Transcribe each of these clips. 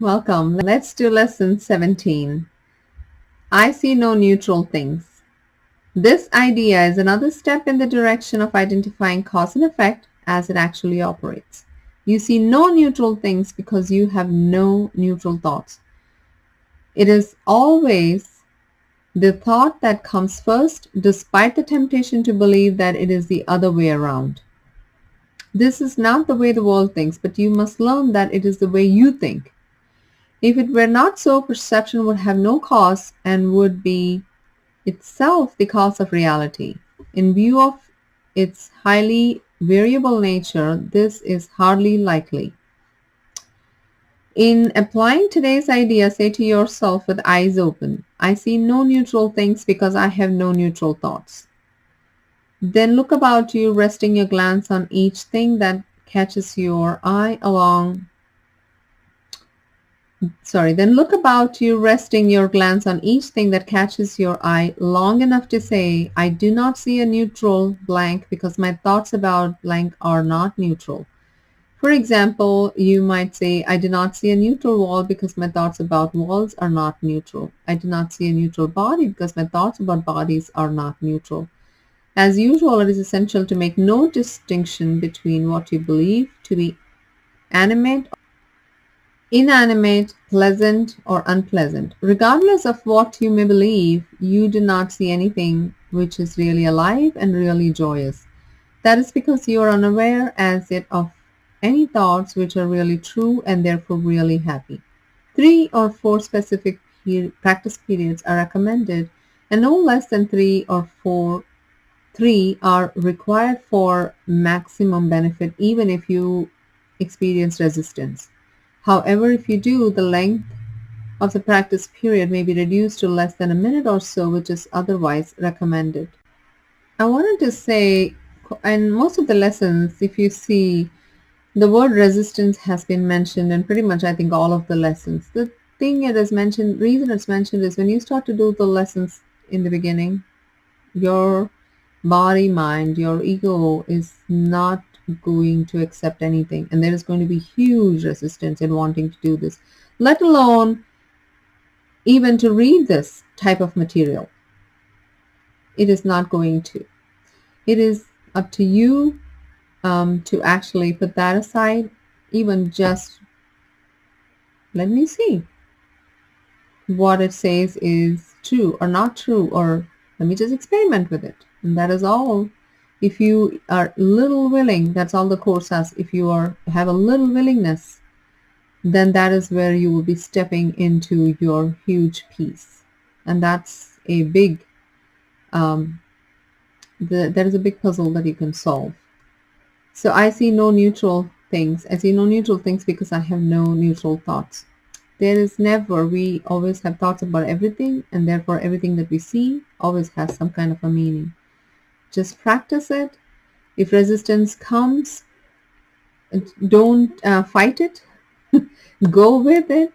Welcome. Let's do lesson 17. I see no neutral things. This idea is another step in the direction of identifying cause and effect as it actually operates. You see no neutral things because you have no neutral thoughts. It is always the thought that comes first, despite the temptation to believe that it is the other way around. This is not the way the world thinks, but you must learn that it is the way you think. If it were not so, perception would have no cause and would be itself the cause of reality. In view of its highly variable nature, this is hardly likely. In applying today's idea, say to yourself with eyes open, I see no neutral things because I have no neutral thoughts. Then look about you, resting your glance on each thing that catches your eye Then look about you, resting your glance on each thing that catches your eye long enough to say, I do not see a neutral blank because my thoughts about blank are not neutral. For example, you might say, I do not see a neutral wall because my thoughts about walls are not neutral. I do not see a neutral body because my thoughts about bodies are not neutral. As usual, it is essential to make no distinction between what you believe to be animate, inanimate, pleasant, or unpleasant. Regardless of what you may believe, you do not see anything which is really alive and really joyous. That is because you are unaware as yet of any thoughts which are really true and therefore really happy. 3 or 4 specific practice periods are recommended, and no less than 3 are required for maximum benefit, even if you experience resistance. However, if you do, the length of the practice period may be reduced to less than a minute or so, which is otherwise recommended. I wanted to say, in most of the lessons, if you see, the word resistance has been mentioned in pretty much, I think, all of the lessons. The thing it is mentioned, reason it's mentioned is when you start to do the lessons in the beginning, your body, mind, your ego is not going to accept anything, and there is going to be huge resistance in wanting to do this, let alone even to read this type of material. It is not going to. It is up to you to actually put that aside, even just let me see what it says is true or not true, or let me just experiment with it. And that is all. If you are little willing, that's all the course has. If you have a little willingness, then that is where you will be stepping into your huge peace. And that's a big, that is a big puzzle that you can solve. So I see no neutral things. I see no neutral things because I have no neutral thoughts. There is never, we always have thoughts about everything, and therefore everything that we see always has some kind of a meaning. Just practice it. If resistance comes, don't fight it. Go with it.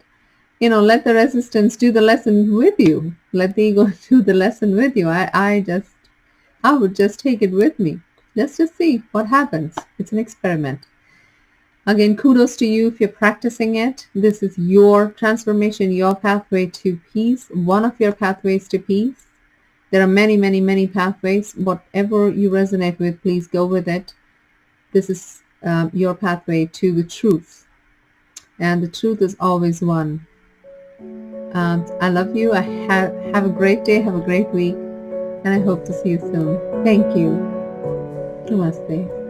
Let the resistance do the lesson with you. Let the ego do the lesson with you. I would just take it with me. Let's just see what happens. It's an experiment. Again, kudos to you if you're practicing it. This is your transformation, your pathway to peace, one of your pathways to peace. There are many, many, many pathways. Whatever you resonate with, please go with it. This is your pathway to the truth. And the truth is always one. I love you. Have a great day. Have a great week. And I hope to see you soon. Thank you. Namaste.